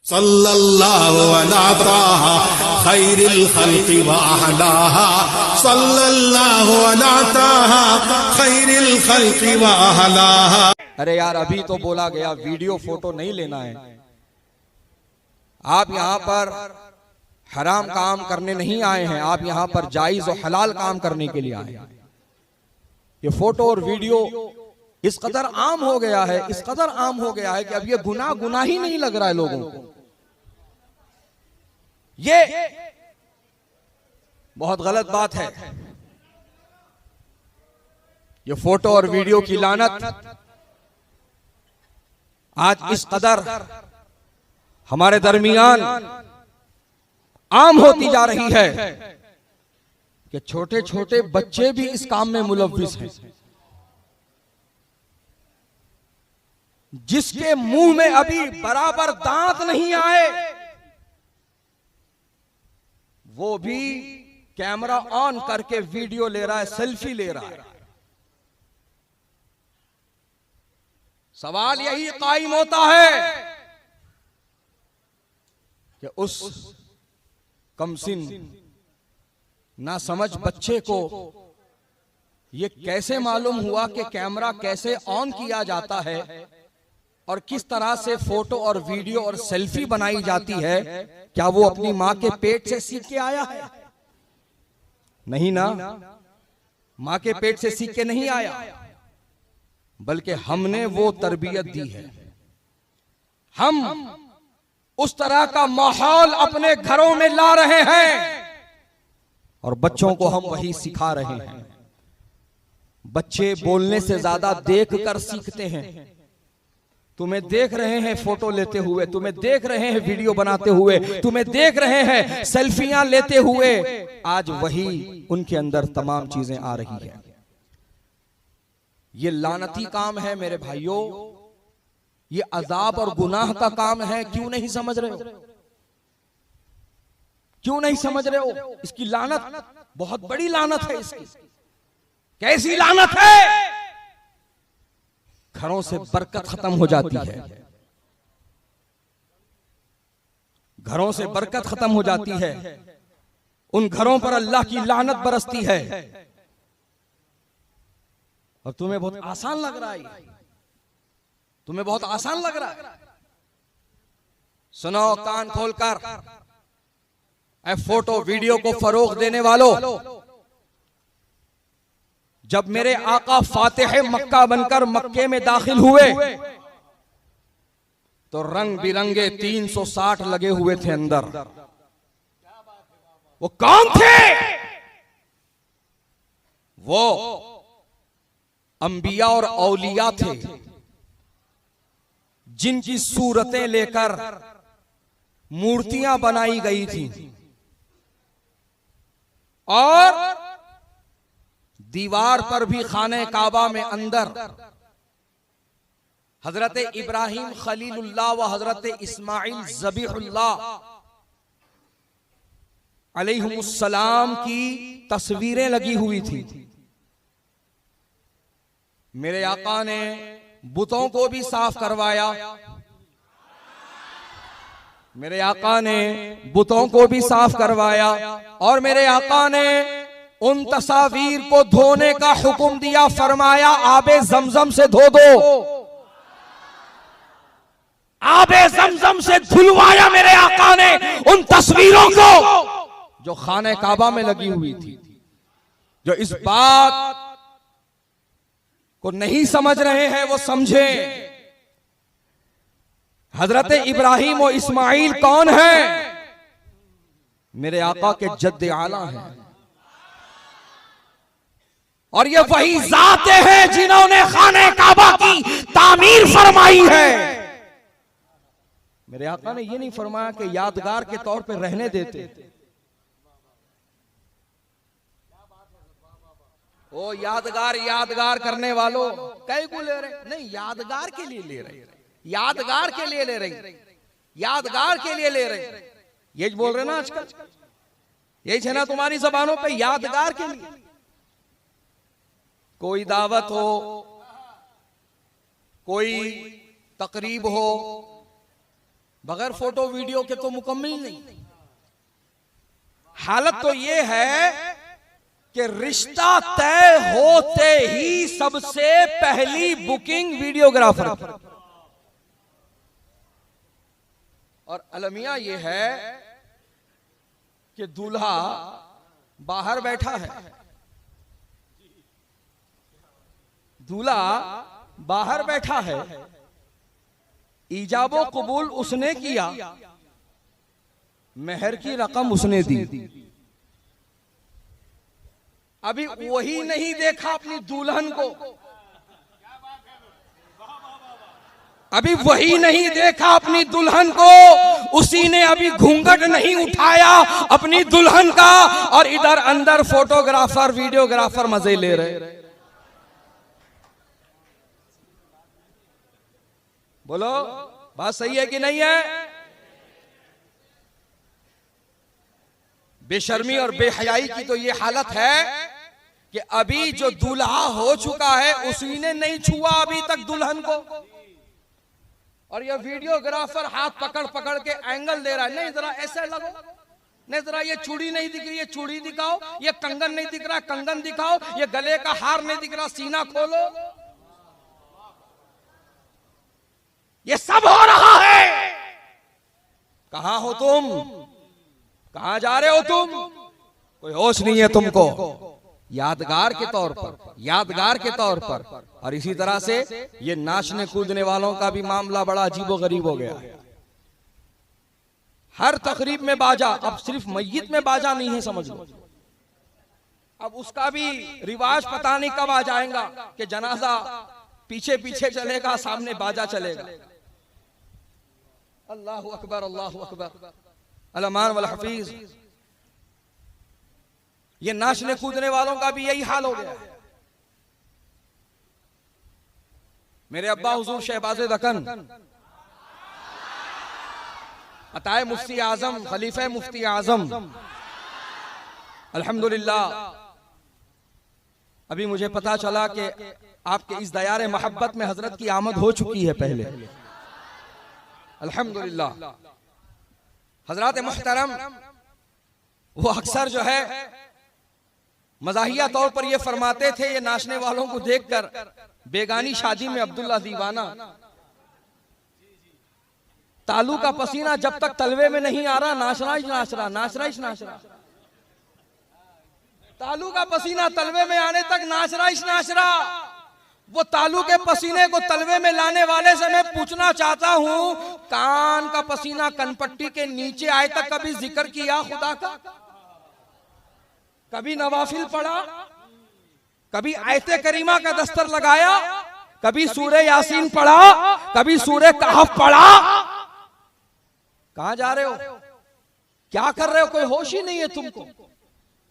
सल्लल्लाहु अला ताहा खैरिल खल्क़ि व अहलाहा सल्लल्लाहु अला ताहा खैरिल खल्क़ि व अहलाहा। अरे यार, अभी तो बोला गया वीडियो फोटो नहीं लेना है। आप यहाँ पर हराम काम करने नहीं आए हैं, आप यहाँ पर जायज और हलाल काम करने के लिए आए हैं। ये फोटो और वीडियो इस कदर आम हो गया है, इस कदर आम हो गया है कि अब ये गुनाह ही नहीं लग रहा है लोगों को। ये बहुत गलत बात है। ये फोटो और वीडियो की लानत आज इस कदर हमारे दरमियान आम होती जा रही है कि छोटे छोटे बच्चे भी इस काम में मुलव्विस हैं। जिसके मुंह में अभी बराबर दांत नहीं आए वो भी कैमरा ऑन करके वीडियो ले रहा है, सेल्फी ले रहा है। सवाल यही कायम होता है कि उस कमसिन ना समझ बच्चे को ये कैसे मालूम हुआ कि कैमरा कैसे ऑन किया जाता है और किस तरह से फोटो और वीडियो और सेल्फी बनाई जाती है। क्या वो अपनी मां के पेट से सीख के आया है? नहीं ना, मां के पेट से सीख के नहीं आया, बल्कि हमने वो तरबियत दी है। हम उस तरह का माहौल अपने घरों में ला रहे हैं और बच्चों को हम वही सिखा रहे हैं। बच्चे बोलने से ज्यादा देख कर सीखते हैं। तुम्हें देख रहे हैं फोटो लेते हुए, तुम्हें देख रहे हैं वीडियो बनाते हुए, तुम्हें देख रहे हैं सेल्फियां लेते हुए। आज वही उनके अंदर तमाम चीजें आ रही है। ये लानती काम है मेरे भाइयों, ये अजाब और गुनाह का काम है। क्यों नहीं समझ रहे हो? क्यों नहीं समझ रहे हो? इसकी लानत बहुत बड़ी लानत है। इसकी कैसी लानत है? घरों से बरकत खत्म हो जाती है, घरों से बरकत खत्म हो जाती है, उन घरों पर अल्लाह की लानत बरसती है। और तुम्हें बहुत आसान लग रहा है, तुम्हें बहुत आसान लग रहा है। सुनो कान खोलकर, ऐ फोटो वीडियो को फरोग देने वालों, जब मेरे आका फातिह मक्का बनकर मक्के में दाखिल हुए तो रंग बिरंगे 360 लगे हुए थे अंदर। वो कौन थे? वो अंबिया और औलिया थे जिनकी सूरतें लेकर मूर्तियां बनाई गई थी और दीवार पर भी खाने काबा में अंदर हजरत इब्राहिम खलीलुल्लाह व हजरत इस्माइल ज़बीहुल्लाह अलैहिमुस्सलाम की तस्वीरें लगी हुई थी। मेरे आका ने बुतों को भी साफ करवाया, मेरे आका ने बुतों को भी साफ करवाया और मेरे आका ने उन तस्वीर को धोने का हुक्म दिया। फरमाया आबे जमजम से धो दो। आबे जमजम से धुलवाया मेरे आका ने उन तस्वीरों को जो खाने काबा में लगी हुई थी। जो इस बात को नहीं समझ रहे हैं वो समझे। हजरत इब्राहिम और इस्माइल कौन है? मेरे आका के जद्द आला हैं और ये वही जाते हैं जिन्होंने खाने काबा की तामीर फरमाई है। मेरे आका ने ये नहीं फरमाया कि यादगार के तौर पे रहने देते। ओ यादगार यादगार करने वालों, कई को ले रहे? नहीं, यादगार के लिए ले रहे, यादगार के लिए ले रहे, यादगार के लिए ले रहे। ये बोल रहे ना आजकल, यही है ना तुम्हारी जबानों पे, यादगार के लिए। कोई दावत हो, कोई तकरीब हो, बगैर फोटो वीडियो के तो मुकम्मल नहीं। हालत तो ये है कि रिश्ता तय होते ही सबसे पहली बुकिंग वीडियोग्राफर की। और अलमिया ये है कि दूल्हा बाहर बैठा है, दूल्हा बाहर बैठा है, ईजाबो कबूल उसने किया, मेहर की रकम उसने दी। अभी वही नहीं देखा अपनी दुल्हन को, अभी वही नहीं देखा अपनी दुल्हन को, उसी ने अभी घूंघट नहीं उठाया अपनी दुल्हन का, और इधर अंदर फोटोग्राफर वीडियोग्राफर मजे ले रहे। बोलो बात सही है कि नहीं है? बेशर्मी और बेहयाई की तो ये हालत है कि अभी जो दूल्हा हो चुका है उसी ने नहीं छुआ अभी तक दुल्हन को, और ये वीडियोग्राफर हाथ पकड़ पकड़ के एंगल दे रहा है, नहीं जरा ऐसे लगो, नहीं जरा ये चूड़ी नहीं दिख रही है चूड़ी दिखाओ, ये कंगन नहीं दिख रहा कंगन दिखाओ, ये गले का हार नहीं दिख रहा सीना खोलो। ये सब हो रहा है। कहां हो तुम? कहां जा रहे हो तुम? कोई होश नहीं है तुमको। यादगार के तौर पर, यादगार के तौर पर। और इसी तरह से ये नाचने कूदने वालों का भी मामला बड़ा अजीबोगरीब हो गया है। हर तकरीब में बाजा, अब सिर्फ मय्यत में बाजा नहीं है समझ लो, अब उसका भी रिवाज पता नहीं कब आ जाएगा कि जनाजा पीछे पीछे चलेगा, सामने बाजा चलेगा। अल्लाहु अकबर, अल्लाहु अकबर, अलमान वल हफीज। ये नाचने कूदने वालों का भी यही हाल हो गया है। मेरे अब्बा हुजूर शहबाज दक्कन अताए मुफ्ती आजम, खलीफे मुफ्ती आजम, अल्हम्दुलिल्लाह अभी मुझे पता चला कि आपके इस दयारे मोहब्बत में हजरत की आमद हो चुकी है पहले, अल्हम्दुलिल्लाह। हजरत मुहतरम वो अक्सर जो है मजाहिया तौर पर ये फरमाते थे, ये नाचने वालों को देखकर, बेगानी शादी में अब्दुल्ला दीवाना, तालू का पसीना जब तक तलवे में नहीं आ रहा नाचना ही नाच रहा, नाचना ही नाच रहा। तालू का पसीना तलवे में आने तक नाचना ही नाच रहा। वो तालू के पसीने को तलवे में लाने वाले से मैं पूछना चाहता हूं, कान का पसीना कनपट्टी के नीचे आए तक कभी जिक्र किया खुदा का? कभी नवाफिल पढ़ा? कभी आयते करीमा का दस्तर लगाया? कभी सूरे यासीन पढ़ा? कभी सूरे कहफ पढ़ा? कहां जा रहे हो? क्या कर रहे हो? कोई होश ही नहीं है तुमको।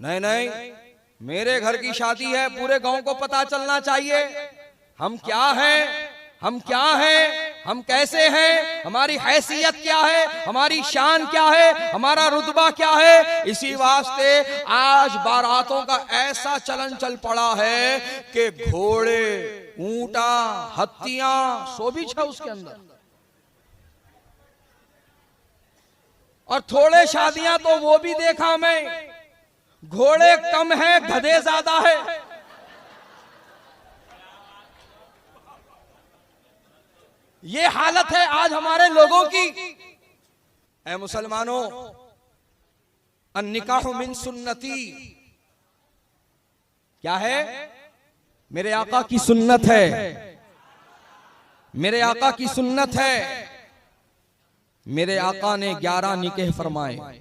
नहीं नहीं, मेरे घर की शादी है, पूरे गांव को पता चलना चाहिए हम क्या हैं, हम क्या हैं, हम कैसे हैं, हमारी हैसियत क्या है, हमारी शान क्या है, हमारा रुतबा क्या है। इसी वास्ते आज बारातों का ऐसा चलन चल पड़ा है कि घोड़े, ऊंटा, हत्तियां शोभित है उसके अंदर। और थोड़े शादियां तो वो भी देखा मैं, घोड़े कम है गधे ज्यादा है। ये हालत है आज हमारे लोगों की। ऐ मुसलमानों, अन्निकाहु मिन सुन्नती, क्या है? मेरे आका की सुन्नत है, मेरे आका की सुन्नत है। मेरे आका ने 11 निकाह फरमाए।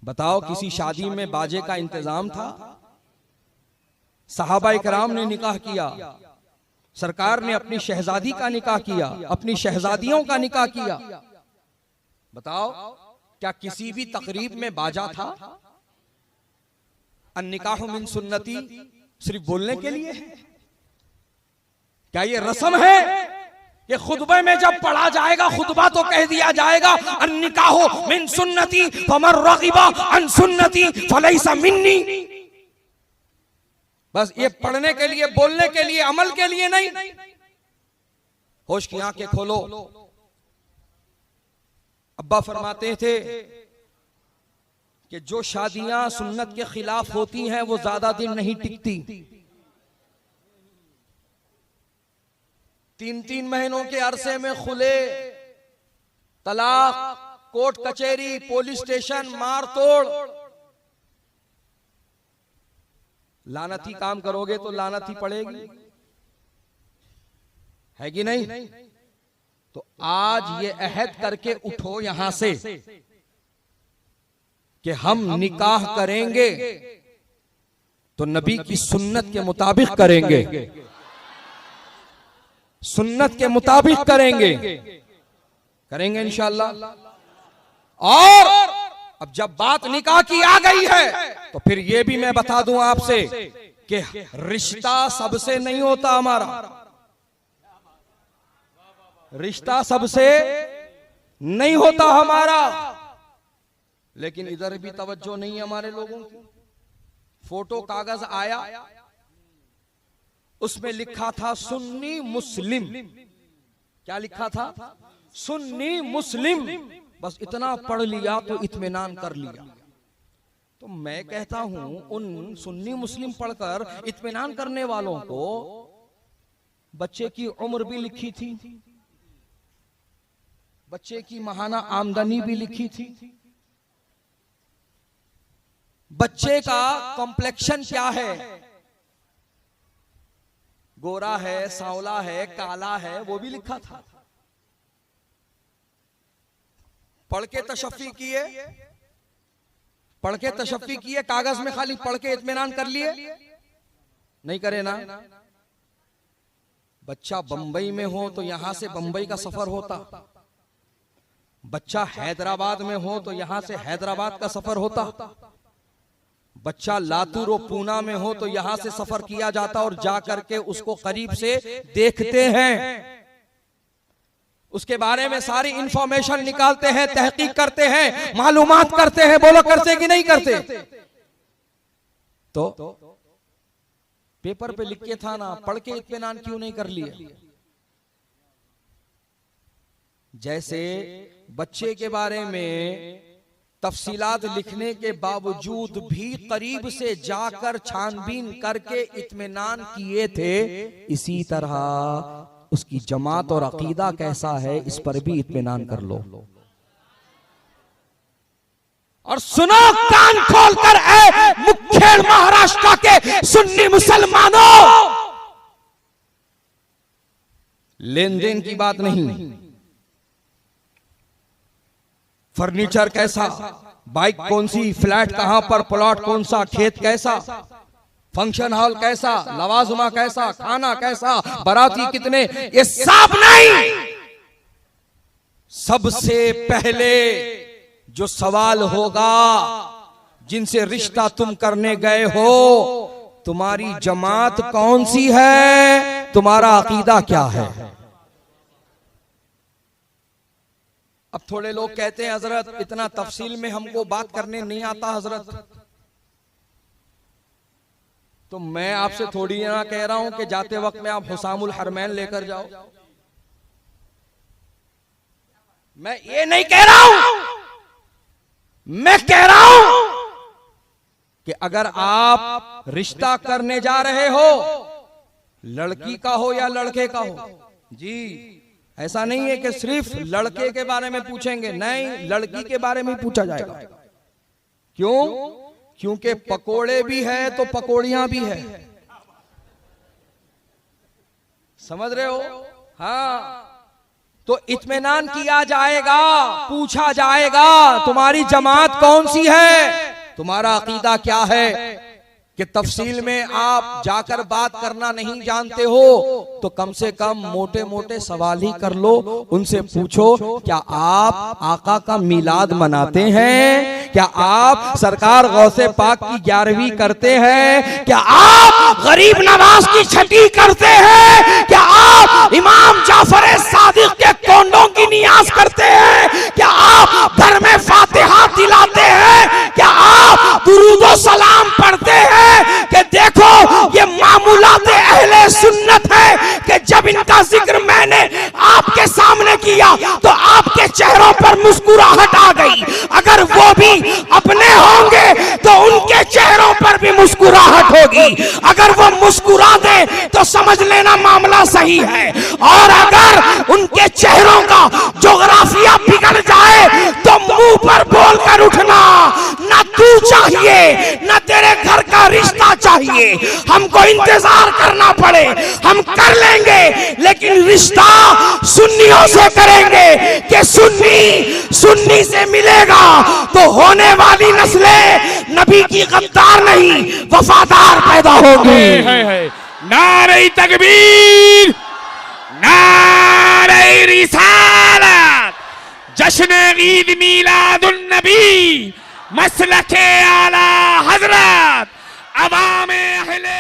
बताओ किसी शादी में बाजे का इंतजाम था? सहाबा इकराम ने निकाह किया, सरकार ने अपनी शहजादी का निकाह किया, अपनी शहजादियों का निकाह किया। बताओ क्या किसी भी तकरीब में बाजा था? अन्निकाहु मिन सुन्नती सिर्फ बोलने के लिए है? क्या ये रस्म है? ये खुतबे में जब पढ़ा जाएगा, खुतबा तो कह दिया जाएगा अन्निकाहु मिन सुन्नती फमन रगिबा अन सुन्नती फलैसा मिन्नी। बस ये पढ़ने के लिए, बोलने के लिए, अमल के लिए नहीं। होश की आंखें खोलो। अब्बा फरमाते थे कि जो शादियां सुन्नत के खिलाफ होती हैं वो ज्यादा दिन नहीं टिकती। 3-3 महीनों के अरसे में खुले, तलाक, कोर्ट कचहरी, पुलिस स्टेशन, मार तोड़। लानती काम करोगे तो लानती पड़ेगी, है कि नहीं? तो आज ये अहद करके उठो यहां से कि हम निकाह करेंगे तो नबी की सुन्नत के मुताबिक करेंगे, सुन्नत के मुताबिक करेंगे इंशाअल्लाह। और अब जब बात निकाह की आ गई है तो फिर ये भी मैं बता दूं आपसे कि रिश्ता सबसे नहीं होता हमारा, रिश्ता सबसे नहीं होता हमारा। लेकिन इधर भी तवज्जो नहीं है हमारे लोगों की। फोटो कागज आया, उसमें लिखा था सुन्नी मुस्लिम। क्या लिखा था? सुन्नी मुस्लिम। बस इतना पढ़ लिया तो इत्मीनान कर लिया। तो मैं कहता हूं उन सुन्नी मुस्लिम पढ़कर इत्मीनान करने वालों को बच्चे की उम्र भी लिखी थी, बच्चे की माहाना आमदनी भी लिखी थी, बच्चे का कॉम्प्लेक्शन क्या है, गोरा है, सांवला है, काला है, वो भी लिखा था। पढ़ के तशफ़ी किए, पढ़ के तशफ़ी किए, कागज में खाली पढ़ के इत्मीनान कर लिए? नहीं करे ना। बच्चा बंबई में हो तो यहां से बंबई का सफर होता, बच्चा हैदराबाद में हो तो यहां से हैदराबाद का सफर होता, बच्चा लातूर और पूना में हो तो यहां से सफर किया जाता और जा करके उसको करीब से देखते हैं, उसके बारे में सारी इंफॉर्मेशन निकालते हैं, तहकीक करते हैं, मालूमात करते हैं। बोलो करते कि नहीं करते? तो पेपर पे लिख के था ना, पढ़ के इत्मीनान क्यों नहीं कर लिए? जैसे बच्चे के बारे में तफसीलात लिखने के बावजूद भी करीब से जाकर छानबीन करके इत्मीनान किए थे, इसी तरह उसकी जमात और अकीदा कैसा है इस पर भी इत्मीनान कर लो। और सुनो कान खोलकर, ऐ मुखेड़ महाराष्ट्र के सुन्नी मुसलमानों, लेन देन की बात नहीं, फर्नीचर कैसा, बाइक कौन सी, फ्लैट कहां पर, प्लॉट कौन सा, खेत कैसा, फंक्शन हॉल कैसा, लवाजमा कैसा, खाना कैसा, बाराती कितने, ये सब नहीं। सबसे पहले जो सवाल होगा, जिनसे रिश्ता तुम करने गए हो, तुम्हारी जमात कौन सी है, तुम्हारा अकीदा क्या है। अब थोड़े लोग कहते हैं हजरत इतना तफसील में हमको बात करने नहीं आता हजरत। तो मैं आपसे थोड़ी ना कह रहा हूं कि जाते वक्त में आप हुसामुल हरमैन लेकर जाओ, मैं ये नहीं कह रहा हूं। मैं कह रहा हूं कि अगर आप रिश्ता करने जा रहे हो, लड़की का हो या लड़के का हो, जी ऐसा नहीं है कि सिर्फ लड़के के बारे में पूछेंगे, नहीं, लड़की के बारे में पूछा जाएगा। क्यों? क्योंकि पकोड़े भी है तो पकोड़ियां भी है, समझ रहे हो? हाँ, तो इत्मीनान किया जाएगा, पूछा जाएगा तुम्हारी जमात कौन सी है, तुम्हारा अकीदा क्या है। कि तफसील में आप जाकर बात करना नहीं जानते हो तो कम से कम मोटे मोटे सवाल ही कर लो, उनसे पूछो क्या आप आका का मिलाद मनाते हैं, क्या आप सरकार गौसे पाक की 11वीं करते हैं, क्या आप गरीब नवाज की छठी करते हैं, क्या आप इमाम जाफर सादिक के कोंडों की नियाज करते हैं, क्या आप घर में फातिहा दिलाते हैं, क्या आप दुरूद व सलाम पढ़ते हैं। कि देखो ये मामूलात अहले सुन्नत है कि जब इनका जिक्र मैंने आपके सामने किया तो आपके चेहरों पर मुस्कुराहट आ गई। अगर वो भी अपने होंगे तो उनके चेहरों पर भी मुस्कुराहट होगी। अगर वो मुस्कुरा दे तो समझ लेना मामला सही है, और अगर उनके चेहरों का जोग्राफिया बिगड़ जाए तो मुंह पर बोलकर उठना। ना तू चाहिए ना तेरे घर का रिश्ता चाहिए। हमको इंतजार करना पड़े हम कर लेंगे, लेकिन रिश्ता सुन्नियों से करेंगे कि सुन्नी से मिलेगा तो होने वाली नस्लें नबी की गद्दार नहीं वफादार पैदा होगी। नारे तकबीर, नारे रिसालत, जश्न ईद मीलादुन नबी, मसलके आला हजरत, अवामे अहले